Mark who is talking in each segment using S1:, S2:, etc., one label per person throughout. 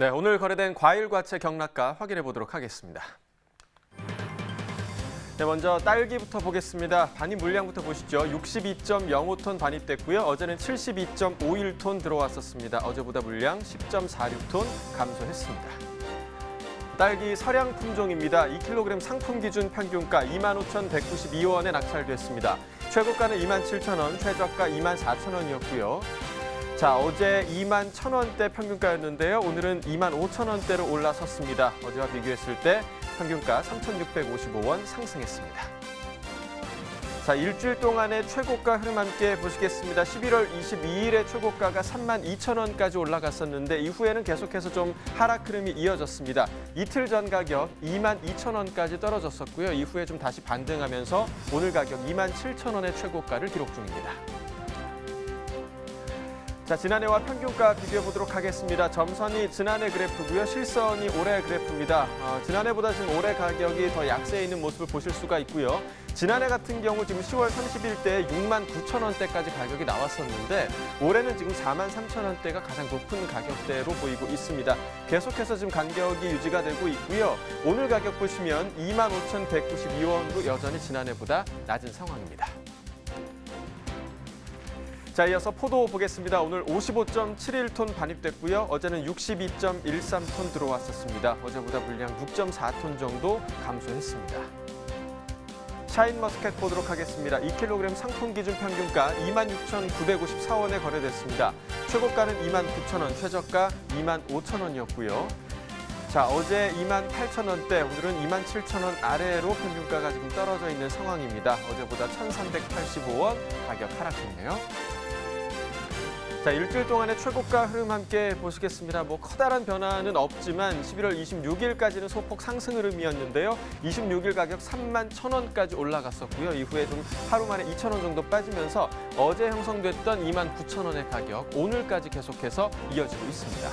S1: 네, 오늘 거래된 과일, 과채 경락가 확인해 보도록 하겠습니다. 네, 먼저 딸기부터 보겠습니다. 반입 물량부터 보시죠. 62.05톤 반입됐고요. 어제는 72.51톤 들어왔었습니다. 어제보다 물량 10.46톤 감소했습니다. 딸기 서량 품종입니다. 2kg 상품 기준 평균가 25,192원에 낙찰됐습니다. 최고가는 27,000원, 최저가 24,000원이었고요. 자, 어제 21,000원대 평균가였는데요. 오늘은 25,000원대로 올라섰습니다. 어제와 비교했을 때 평균가 3,655원 상승했습니다. 자, 일주일 동안의 최고가 흐름 함께 보시겠습니다. 11월 22일에 최고가가 32,000원까지 올라갔었는데 이후에는 계속해서 좀 하락 흐름이 이어졌습니다. 이틀 전 가격 22,000원까지 떨어졌었고요. 이후에 좀 다시 반등하면서 오늘 가격 27,000원의 최고가를 기록 중입니다. 자, 지난해와 평균가 비교해 보도록 하겠습니다. 점선이 지난해 그래프고요. 실선이 올해 그래프입니다. 지난해보다 지금 올해 가격이 더 약세에 있는 모습을 보실 수가 있고요. 지난해 같은 경우 지금 10월 30일 때 69,000원대까지 가격이 나왔었는데 올해는 지금 43,000원대가 가장 높은 가격대로 보이고 있습니다. 계속해서 지금 간격이 유지가 되고 있고요. 오늘 가격 보시면 25,192원으로 여전히 지난해보다 낮은 상황입니다. 자, 이어서 포도 보겠습니다. 오늘 55.71톤 반입됐고요. 어제는 62.13톤 들어왔었습니다. 어제보다 물량 6.4톤 정도 감소했습니다. 샤인머스켓 보도록 하겠습니다. 2kg 상품 기준 평균가 26,954원에 거래됐습니다. 최고가는 29,000원, 최저가 25,000원이었고요. 자, 어제 28,000원대, 오늘은 27,000원 아래로 평균가가 지금 떨어져 있는 상황입니다. 어제보다 1,385원 가격 하락했네요. 자, 일주일 동안의 최고가 흐름 함께 보시겠습니다. 커다란 변화는 없지만 11월 26일까지는 소폭 상승 흐름이었는데요. 26일 가격 31,000원까지 올라갔었고요. 이후에 좀 하루 만에 2,000원 정도 빠지면서 어제 형성됐던 29,000원의 가격, 오늘까지 계속해서 이어지고 있습니다.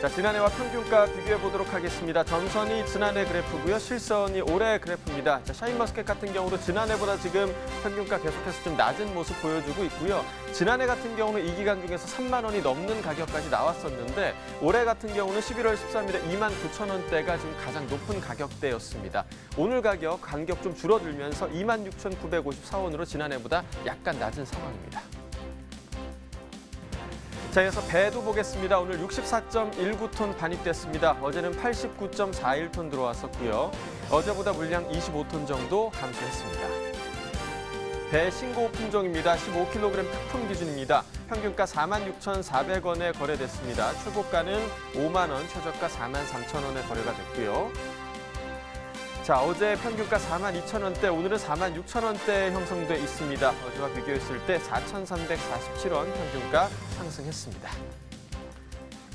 S1: 자, 지난해와 평균가 비교해 보도록 하겠습니다. 점선이 지난해 그래프고요. 실선이 올해 그래프입니다. 자, 샤인머스켓 같은 경우도 지난해보다 지금 평균가 계속해서 좀 낮은 모습 보여주고 있고요. 지난해 같은 경우는 이 기간 중에서 3만 원이 넘는 가격까지 나왔었는데 올해 같은 경우는 11월 13일에 29,000원대가 지금 가장 높은 가격대였습니다. 오늘 가격 간격 좀 줄어들면서 26,954원으로 지난해보다 약간 낮은 상황입니다. 자, 이어서 배도 보겠습니다. 오늘 64.19톤 반입됐습니다. 어제는 89.41톤 들어왔었고요. 어제보다 물량 25톤 정도 감소했습니다. 배 신고 품종입니다. 15kg 특품 기준입니다. 평균가 46,400원에 거래됐습니다. 최고가는 5만 원, 최저가 43,000원에 거래가 됐고요. 자, 어제 평균가 42,000원대, 오늘은 46,000원대 형성돼 있습니다. 어제와 비교했을 때 4,347원 평균가 상승했습니다.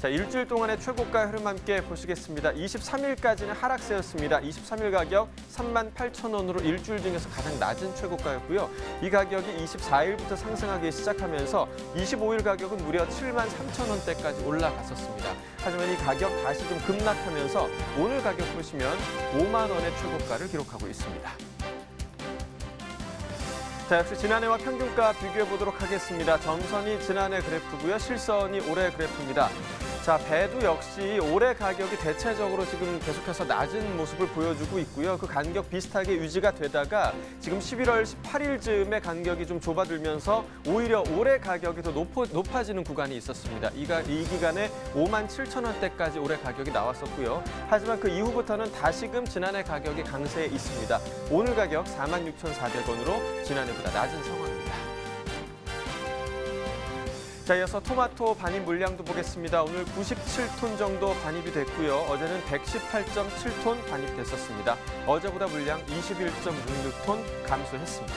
S1: 자, 일주일 동안의 최고가 흐름 함께 보시겠습니다. 23일까지는 하락세였습니다. 23일 가격 38,000원으로 일주일 중에서 가장 낮은 최고가였고요. 이 가격이 24일부터 상승하기 시작하면서 25일 가격은 무려 73,000원대까지 올라갔었습니다. 하지만 이 가격 다시 좀 급락하면서 오늘 가격 보시면 5만 원의 최고가를 기록하고 있습니다. 자, 역시 지난해와 평균가 비교해 보도록 하겠습니다. 점선이 지난해 그래프고요. 실선이 올해 그래프입니다. 자, 배도 역시 올해 가격이 대체적으로 지금 계속해서 낮은 모습을 보여주고 있고요. 그 간격 비슷하게 유지가 되다가 지금 11월 18일쯤에 간격이 좀 좁아들면서 오히려 올해 가격이 더 높아지는 구간이 있었습니다. 이 기간에 57,000원대까지 올해 가격이 나왔었고요. 하지만 그 이후부터는 다시금 지난해 가격이 강세에 있습니다. 오늘 가격 46,400원으로 지난해보다 낮은 상황입니다. 자, 이어서 토마토 반입 물량도 보겠습니다. 오늘 97톤 정도 반입이 됐고요. 어제는 118.7톤 반입됐었습니다. 어제보다 물량 21.66톤 감소했습니다.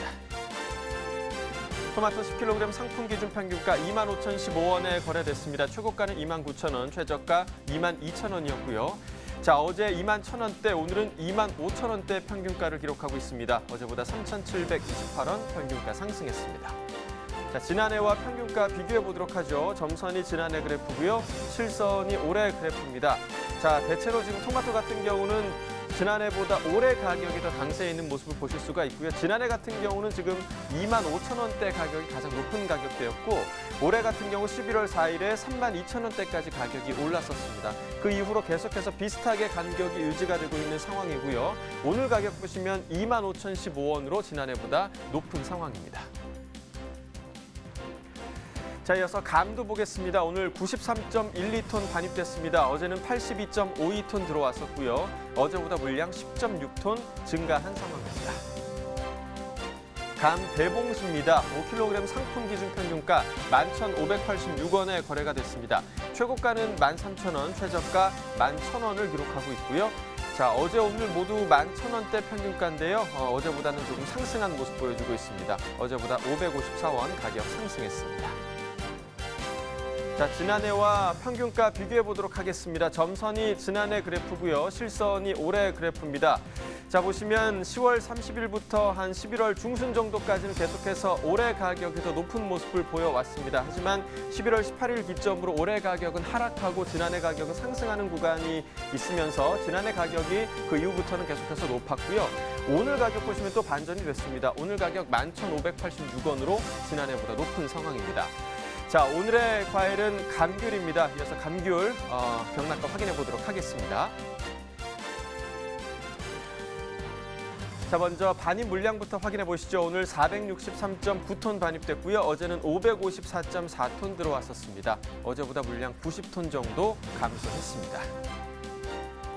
S1: 토마토 10kg 상품 기준 평균가 25,015원에 거래됐습니다. 최고가는 29,000원, 최저가 22,000원이었고요. 자, 어제 21,000원대, 오늘은 25,000원대 평균가를 기록하고 있습니다. 어제보다 3,728원 평균가 상승했습니다. 자, 지난해와 평균가 비교해 보도록 하죠. 점선이 지난해 그래프고요. 실선이 올해 그래프입니다. 자, 대체로 지금 토마토 같은 경우는 지난해보다 올해 가격이 더 강세에 있는 모습을 보실 수가 있고요. 지난해 같은 경우는 지금 25,000원대 가격이 가장 높은 가격대였고 올해 같은 경우 11월 4일에 32,000원대까지 가격이 올랐었습니다. 그 이후로 계속해서 비슷하게 간격이 유지가 되고 있는 상황이고요. 오늘 가격 보시면 25,015원으로 지난해보다 높은 상황입니다. 자, 이어서 감도 보겠습니다. 오늘 93.12톤 반입됐습니다. 어제는 82.52톤 들어왔었고요. 어제보다 물량 10.6톤 증가한 상황입니다. 감 대봉수입니다. 5kg 상품 기준 평균가 11,586원에 거래가 됐습니다. 최고가는 13,000원, 최저가 11,000원을 기록하고 있고요. 자, 어제 오늘 모두 11,000원대 평균가인데요. 어제보다는 조금 상승한 모습 보여주고 있습니다. 어제보다 554원 가격 상승했습니다. 자, 지난해와 평균가 비교해 보도록 하겠습니다. 점선이 지난해 그래프고요. 실선이 올해 그래프입니다. 자, 보시면 10월 30일부터 한 11월 중순 정도까지는 계속해서 올해 가격이 더 높은 모습을 보여왔습니다. 하지만 11월 18일 기점으로 올해 가격은 하락하고 지난해 가격은 상승하는 구간이 있으면서 지난해 가격이 그 이후부터는 계속해서 높았고요. 오늘 가격 보시면 또 반전이 됐습니다. 오늘 가격 11,586원으로 지난해보다 높은 상황입니다. 자, 오늘의 과일은 감귤입니다. 이어서 감귤 경락가 확인해 보도록 하겠습니다. 자, 먼저 반입 물량부터 확인해 보시죠. 오늘 463.9톤 반입됐고요. 어제는 554.4톤 들어왔었습니다. 어제보다 물량 90톤 정도 감소했습니다.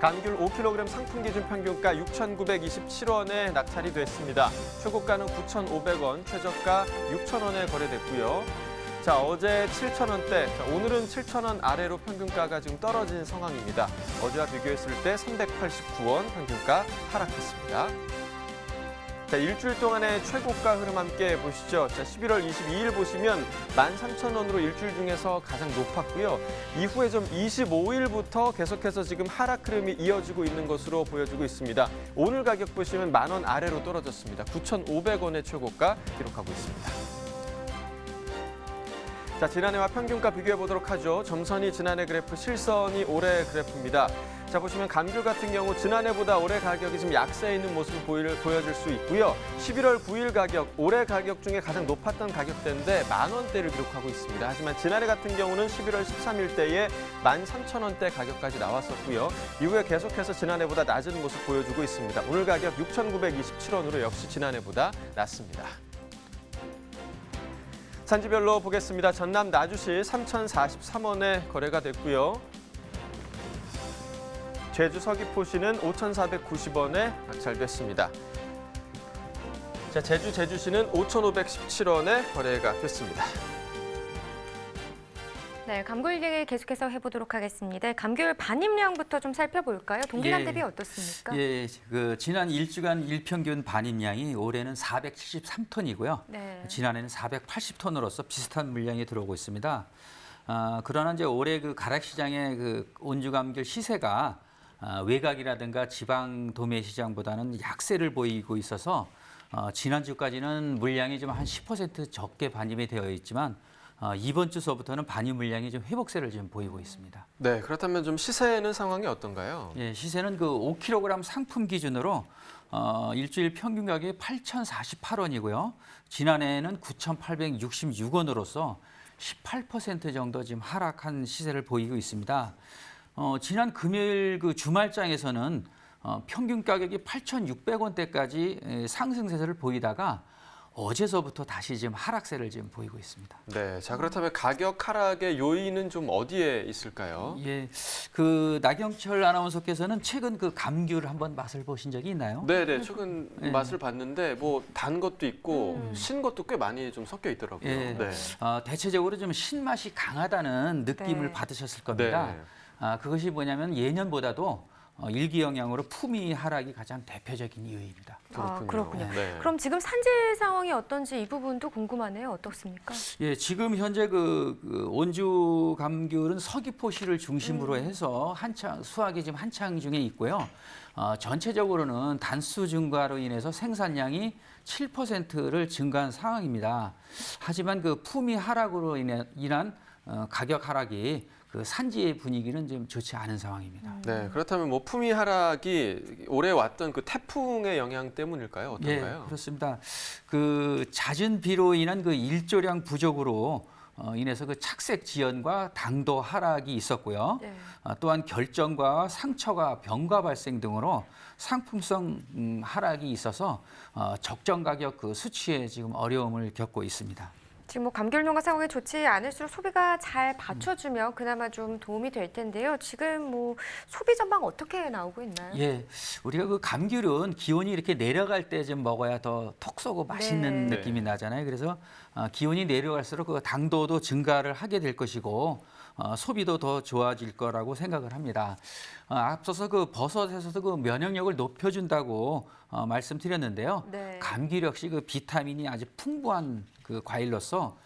S1: 감귤 5kg 상품 기준 평균가 6,927원에 낙찰이 됐습니다. 최고가는 9,500원, 최저가 6,000원에 거래됐고요. 자, 어제 7,000원대, 오늘은 7,000원 아래로 평균가가 지금 떨어진 상황입니다. 어제와 비교했을 때 389원 평균가 하락했습니다. 자, 일주일 동안의 최고가 흐름 함께 보시죠. 자, 11월 22일 보시면 13,000원으로 일주일 중에서 가장 높았고요. 이후에 좀 25일부터 계속해서 지금 하락 흐름이 이어지고 있는 것으로 보여지고 있습니다. 오늘 가격 보시면 10,000원 아래로 떨어졌습니다. 9,500원의 최고가 기록하고 있습니다. 자, 지난해와 평균가 비교해 보도록 하죠. 점선이 지난해 그래프, 실선이 올해 그래프입니다. 자, 보시면 감귤 같은 경우 지난해보다 올해 가격이 좀 약세에 있는 모습을 보여줄 수 있고요. 11월 9일 가격, 올해 가격 중에 가장 높았던 가격대인데 10,000원대를 기록하고 있습니다. 하지만 지난해 같은 경우는 11월 13일 때에 13,000원대 가격까지 나왔었고요. 이후에 계속해서 지난해보다 낮은 모습 보여주고 있습니다. 오늘 가격 6,927원으로 역시 지난해보다 낮습니다. 산지별로 보겠습니다. 전남 나주시 3,043원에 거래가 됐고요. 제주 서귀포시는 5,490원에 낙찰됐습니다. 자, 제주시는 5,517원에 거래가 됐습니다.
S2: 네, 감귤 얘기 계속해서 해보도록 하겠습니다. 감귤 반입량부터 좀 살펴볼까요? 동기간 대비 어떻습니까?
S3: 예, 그 지난 일주간 일평균 반입량이 올해는 473톤이고요.
S2: 네.
S3: 지난해는 480톤으로서 비슷한 물량이 들어오고 있습니다. 그러나 이제 올해 그 가락시장의 그 온주 감귤 시세가 외곽이라든가 지방 도매 시장보다는 약세를 보이고 있어서 지난주까지는 물량이 좀 한 10% 적게 반입이 되어 있지만 이번 주서부터는 반입 물량이 좀 회복세를 지금 보이고 있습니다.
S1: 네, 그렇다면 좀 시세는 상황이 어떤가요?
S3: 예, 시세는 그 5kg 상품 기준으로 일주일 평균 가격이 8,048원이고요. 지난해에는 9,866원으로서 18% 정도 지금 하락한 시세를 보이고 있습니다. 지난 금요일 그 주말장에서는 평균 가격이 8,600원대까지 상승세를 보이다가 어제서부터 다시 지금 하락세를 지금 보이고 있습니다.
S1: 네, 자, 그렇다면 가격 하락의 요인은 좀 어디에 있을까요?
S3: 예, 그 나경철 아나운서께서는 최근 그 감귤 한번 맛을 보신 적이 있나요?
S1: 네, 최근
S3: 네.
S1: 맛을 봤는데 뭐 단 것도 있고 신 것도 꽤 많이 좀 섞여 있더라고요.
S3: 예,
S1: 네.
S3: 대체적으로 좀 신맛이 강하다는 느낌을
S2: 네.
S3: 받으셨을 겁니다.
S1: 네.
S3: 그것이 뭐냐면 예년보다도 일기 영향으로 품위 하락이 가장 대표적인 이유입니다.
S2: 그렇군요.
S1: 네.
S2: 그럼 지금 산지 상황이 어떤지 이 부분도 궁금하네요. 어떻습니까?
S3: 예, 지금 현재 그 온주 감귤은 서귀포시를 중심으로 해서 한창 수확이 지금 한창 중에 있고요. 전체적으로는 단수 증가로 인해서 생산량이 7%를 증가한 상황입니다. 하지만 그 품위 하락으로 인한 가격 하락이 그 그 산지의 분위기는 좀 좋지 않은 상황입니다.
S1: 네, 그렇다면 뭐 품위 하락이 올해 왔던 그 태풍의 영향 때문일까요? 어떤가요?
S3: 예, 그렇습니다. 그 잦은 비로 인한 그 일조량 부족으로 인해서 그 착색 지연과 당도 하락이 있었고요.
S2: 네.
S3: 또한 결정과 상처가 병가 발생 등으로 상품성 하락이 있어서 적정 가격 그 수취에 지금 어려움을 겪고 있습니다.
S2: 지금 뭐 감귤농가 상황이 좋지 않을수록 소비가 잘 받쳐주면 그나마 좀 도움이 될 텐데요. 지금 뭐 소비 전망 어떻게 나오고 있나요?
S3: 예, 우리가 그 감귤은 기온이 이렇게 내려갈 때 좀 먹어야 더 톡 쏘고 맛있는
S1: 네.
S3: 느낌이 나잖아요. 그래서 기온이 내려갈수록 그 당도도 증가를 하게 될 것이고 소비도 더 좋아질 거라고 생각을 합니다. 앞서서 그 버섯에서도 그 면역력을 높여준다고 말씀드렸는데요.
S2: 네.
S3: 감귤 역시 그 비타민이 아주 풍부한 그 과일로서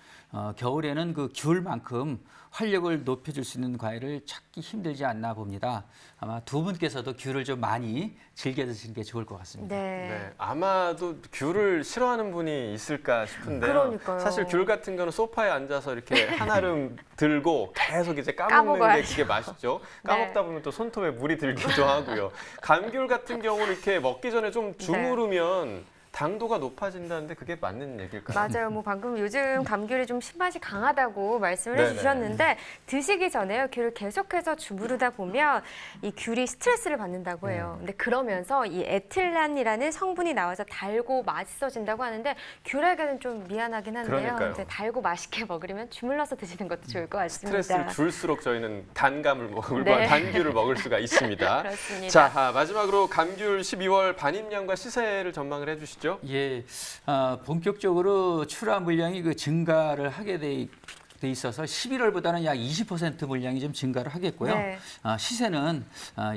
S3: 겨울에는 그 귤만큼 활력을 높여줄 수 있는 과일을 찾기 힘들지 않나 봅니다. 아마 두 분께서도 귤을 좀 많이 즐겨 드시는 게 좋을 것 같습니다.
S2: 네.
S1: 네, 아마도 귤을 싫어하는 분이 있을까 싶은데요.
S2: 그러니까요.
S1: 사실 귤 같은 거는 소파에 앉아서 이렇게 한알음 들고 계속 이제 까먹는 게
S2: 까먹어야죠.
S1: 그게 맛있죠.
S2: 네.
S1: 까먹다 보면 또 손톱에 물이 들기도 하고요. 감귤 같은 경우는 이렇게 먹기 전에 좀 주무르면 당도가 높아진다는데 그게 맞는 얘기일까요?
S2: 맞아요. 뭐 방금 요즘 감귤이 좀 신맛이 강하다고 말씀을
S1: 네네.
S2: 해주셨는데 드시기 전에요. 귤을 계속해서 주무르다 보면 이 귤이 스트레스를 받는다고 해요. 근데 그러면서 이 에틸란이라는 성분이 나와서 달고 맛있어진다고 하는데 귤에게는 좀 미안하긴 한데요.
S1: 그러니까요.
S2: 이제 달고 맛있게 먹으려면 주물러서 드시는 것도 좋을 것 같습니다.
S1: 스트레스를 줄수록 저희는 단감을 먹을
S2: 네.
S1: 단귤을 먹을 수가 있습니다.
S2: 그렇습니다.
S1: 자, 마지막으로 감귤 12월 반입량과 시세를 전망을 해주시죠.
S3: 예, 본격적으로 출하 물량이 그 증가를 하게 돼 있어서 11월보다는 약 20% 물량이 좀 증가를 하겠고요.
S2: 네.
S3: 시세는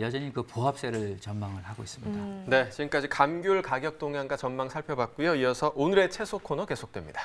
S3: 여전히 그 보합세를 전망을 하고 있습니다.
S1: 네, 지금까지 감귤 가격 동향과 전망 살펴봤고요. 이어서 오늘의 채소 코너 계속됩니다.